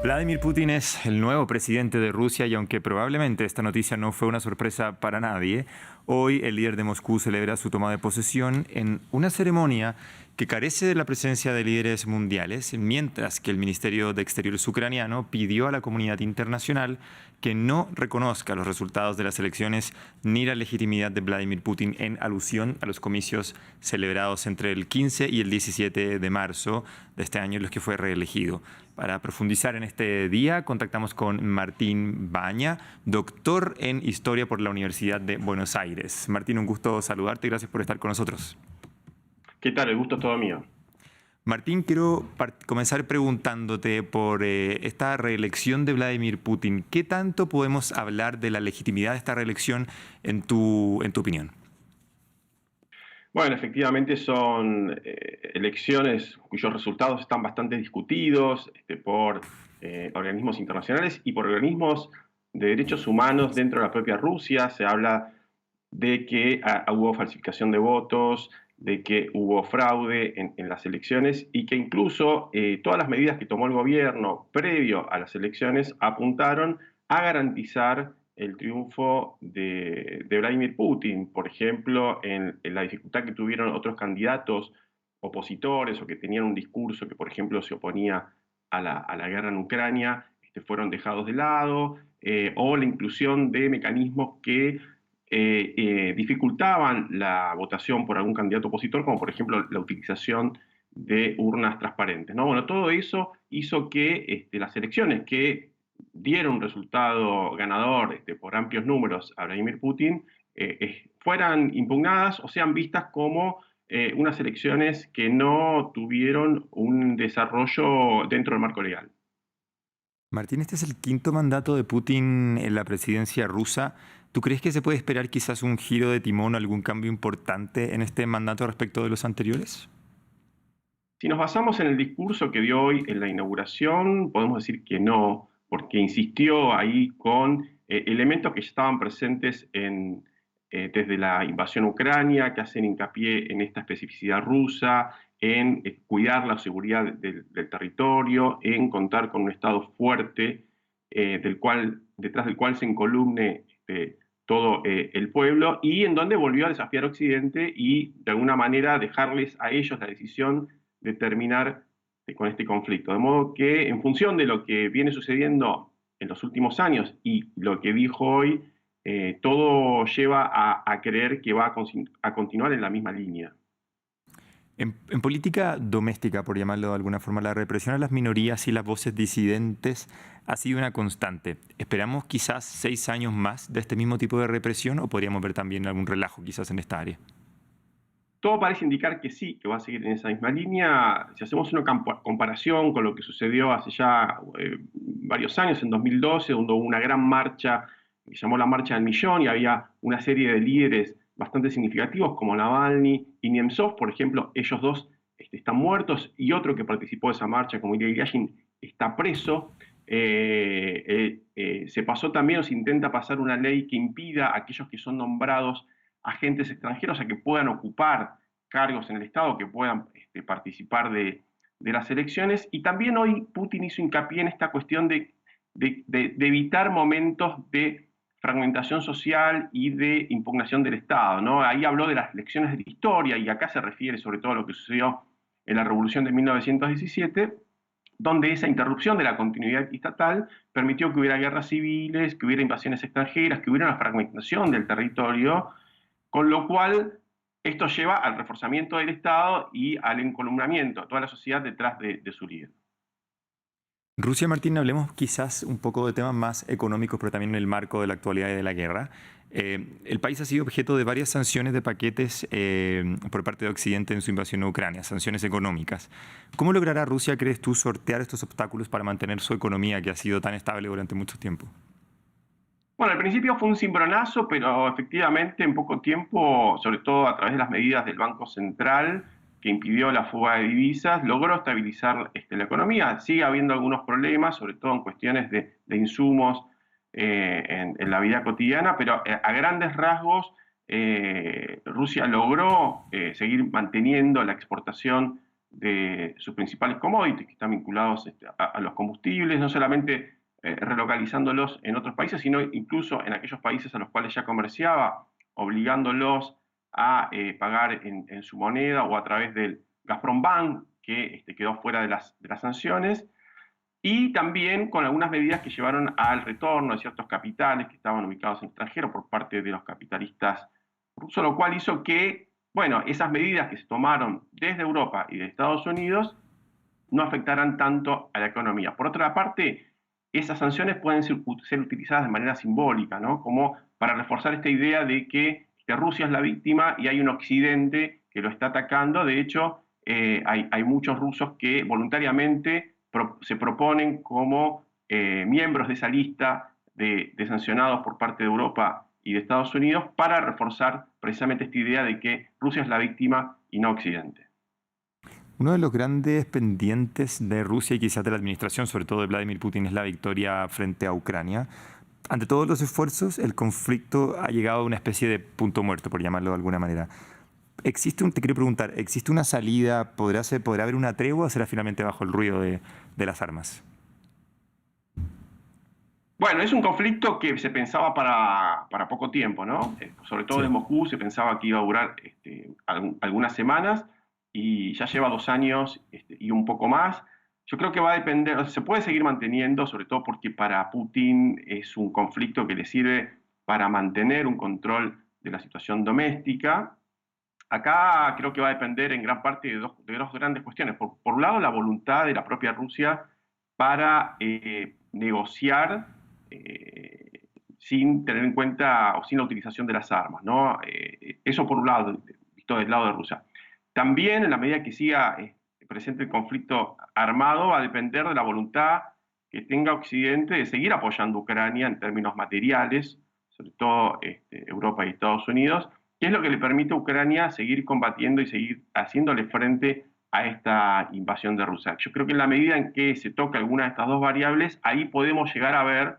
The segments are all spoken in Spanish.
Vladimir Putin es el nuevo presidente de Rusia y aunque probablemente esta noticia no fue una sorpresa para nadie, hoy el líder de Moscú celebra su toma de posesión en una ceremonia que carece de la presencia de líderes mundiales, mientras que el Ministerio de Exteriores ucraniano pidió a la comunidad internacional que no reconozca los resultados de las elecciones ni la legitimidad de Vladimir Putin en alusión a los comicios celebrados entre el 15 y el 17 de marzo de este año en los que fue reelegido. Para profundizar en este día, contactamos con Martín Baña, doctor en Historia por la Universidad de Buenos Aires. Martín, un gusto saludarte y gracias por estar con nosotros. ¿Qué tal? El gusto es todo mío. Martín, quiero comenzar preguntándote por esta reelección de Vladimir Putin. ¿Qué tanto podemos hablar de la legitimidad de esta reelección en tu opinión? Bueno, efectivamente son elecciones cuyos resultados están bastante discutidos por organismos internacionales y por organismos de derechos humanos dentro de la propia Rusia. Se habla de que hubo falsificación de votos, de que hubo fraude en las elecciones y que incluso todas las medidas que tomó el gobierno previo a las elecciones apuntaron a garantizar el triunfo de Vladimir Putin. Por ejemplo, en la dificultad que tuvieron otros candidatos opositores o que tenían un discurso que, por ejemplo, se oponía a la guerra en Ucrania, fueron dejados de lado, o la inclusión de mecanismos que dificultaban la votación por algún candidato opositor, como por ejemplo la utilización de urnas transparentes, ¿no? Bueno, todo eso hizo que las elecciones que dieron un resultado ganador por amplios números a Vladimir Putin fueran impugnadas o sean vistas como unas elecciones que no tuvieron un desarrollo dentro del marco legal. Martín, este es el quinto mandato de Putin en la presidencia rusa. ¿Tú crees que se puede esperar quizás un giro de timón o algún cambio importante en este mandato respecto de los anteriores? Si nos basamos en el discurso que dio hoy en la inauguración, podemos decir que no, porque insistió ahí con elementos que ya estaban presentes desde la invasión a Ucrania, que hacen hincapié en esta especificidad rusa, en cuidar la seguridad del territorio, en contar con un Estado fuerte, detrás del cual se encolumne todo el pueblo, y en donde volvió a desafiar a Occidente y de alguna manera dejarles a ellos la decisión de terminar con este conflicto. De modo que en función de lo que viene sucediendo en los últimos años y lo que dijo hoy, todo lleva a creer que va a continuar en la misma línea. En política doméstica, por llamarlo de alguna forma, la represión a las minorías y las voces disidentes ha sido una constante. ¿Esperamos quizás 6 años más de este mismo tipo de represión o podríamos ver también algún relajo quizás en esta área? Todo parece indicar que sí, que va a seguir en esa misma línea. Si hacemos una comparación con lo que sucedió hace ya varios años, en 2012, donde hubo una gran marcha que se llamó la Marcha del Millón y había una serie de líderes bastante significativos como Navalny y Nemtsov, por ejemplo, ellos dos están muertos y otro que participó de esa marcha, como Ilya Yashin, está preso. Se pasó también, o se intenta pasar una ley que impida a aquellos que son nombrados agentes extranjeros a que puedan ocupar cargos en el Estado, que puedan participar de las elecciones. Y también hoy Putin hizo hincapié en esta cuestión de evitar momentos de fragmentación social y de impugnación del Estado, ¿no? Ahí habló de las lecciones de la historia y acá se refiere sobre todo a lo que sucedió en la Revolución de 1917, donde esa interrupción de la continuidad estatal permitió que hubiera guerras civiles, que hubiera invasiones extranjeras, que hubiera una fragmentación del territorio, con lo cual esto lleva al reforzamiento del Estado y al encolumnamiento de toda la sociedad detrás de su líder. Rusia, Martín, hablemos quizás un poco de temas más económicos, pero también en el marco de la actualidad y de la guerra. El país ha sido objeto de varias sanciones de paquetes por parte de Occidente en su invasión a Ucrania, sanciones económicas. ¿Cómo logrará Rusia, crees tú, sortear estos obstáculos para mantener su economía que ha sido tan estable durante mucho tiempo? Bueno, al principio fue un cimbronazo, pero efectivamente en poco tiempo, sobre todo a través de las medidas del Banco Central, que impidió la fuga de divisas, logró estabilizar la economía. Sigue habiendo algunos problemas, sobre todo en cuestiones de insumos en la vida cotidiana, pero a grandes rasgos Rusia logró seguir manteniendo la exportación de sus principales commodities, que están vinculados a los combustibles, no solamente relocalizándolos en otros países, sino incluso en aquellos países a los cuales ya comerciaba, obligándolos a pagar en su moneda o a través del Gazprombank, que quedó fuera de las sanciones, y también con algunas medidas que llevaron al retorno de ciertos capitales que estaban ubicados en el extranjero por parte de los capitalistas rusos, lo cual hizo que, bueno, esas medidas que se tomaron desde Europa y de Estados Unidos no afectaran tanto a la economía. Por otra parte, esas sanciones pueden ser utilizadas de manera simbólica, ¿no? Como para reforzar esta idea de que Rusia es la víctima y hay un Occidente que lo está atacando. De hecho, hay muchos rusos que voluntariamente se proponen como miembros de esa lista de sancionados por parte de Europa y de Estados Unidos para reforzar precisamente esta idea de que Rusia es la víctima y no Occidente. Uno de los grandes pendientes de Rusia y quizás de la administración, sobre todo de Vladimir Putin, es la victoria frente a Ucrania. Ante todos los esfuerzos, el conflicto ha llegado a una especie de punto muerto, por llamarlo de alguna manera. Te quiero preguntar, ¿existe una salida? ¿Podrá haber una tregua o será finalmente bajo el ruido de las armas? Bueno, es un conflicto que se pensaba para poco tiempo, ¿no? Sobre todo Sí. en Moscú se pensaba que iba a durar algunas semanas y ya lleva 2 años y un poco más. Yo creo que va a depender, se puede seguir manteniendo, sobre todo porque para Putin es un conflicto que le sirve para mantener un control de la situación doméstica. Acá creo que va a depender en gran parte de dos grandes cuestiones. Por un lado, la voluntad de la propia Rusia para negociar sin tener en cuenta o sin la utilización de las armas, ¿no? Eso por un lado, visto del lado de Rusia. También, en la medida que siga presente el conflicto armado, va a depender de la voluntad que tenga Occidente de seguir apoyando a Ucrania en términos materiales, sobre todo Europa y Estados Unidos, que es lo que le permite a Ucrania seguir combatiendo y seguir haciéndole frente a esta invasión de Rusia. Yo creo que en la medida en que se toca alguna de estas dos variables, ahí podemos llegar a ver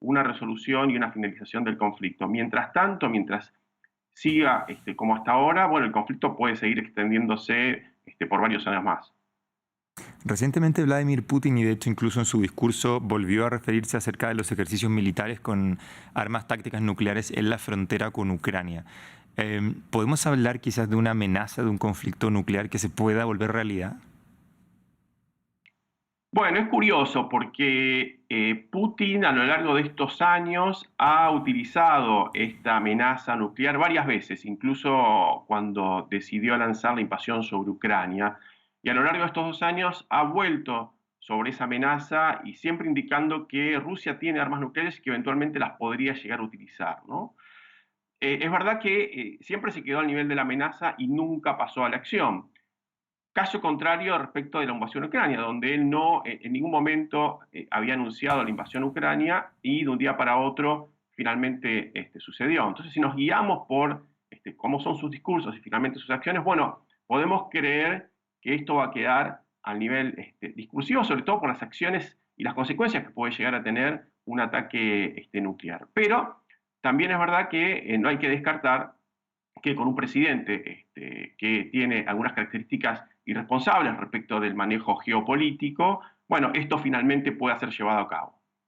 una resolución y una finalización del conflicto. Mientras tanto, mientras siga como hasta ahora, bueno, el conflicto puede seguir extendiéndose por varios años más. Recientemente Vladimir Putin, y de hecho incluso en su discurso, volvió a referirse acerca de los ejercicios militares con armas tácticas nucleares en la frontera con Ucrania. ¿Podemos hablar quizás de una amenaza de un conflicto nuclear que se pueda volver realidad? Bueno, es curioso porque Putin a lo largo de estos años ha utilizado esta amenaza nuclear varias veces, incluso cuando decidió lanzar la invasión sobre Ucrania. Y a lo largo de estos 2 años ha vuelto sobre esa amenaza y siempre indicando que Rusia tiene armas nucleares y que eventualmente las podría llegar a utilizar, ¿no? Es verdad que siempre se quedó al nivel de la amenaza y nunca pasó a la acción. Caso contrario respecto de la invasión a Ucrania, donde él no en ningún momento había anunciado la invasión a Ucrania y de un día para otro finalmente sucedió. Entonces, si nos guiamos por cómo son sus discursos y finalmente sus acciones, bueno, podemos creer que esto va a quedar al nivel discursivo, sobre todo por las acciones y las consecuencias que puede llegar a tener un ataque nuclear. Pero también es verdad que no hay que descartar que con un presidente que tiene algunas características irresponsables respecto del manejo geopolítico, bueno, esto finalmente pueda ser llevado a cabo.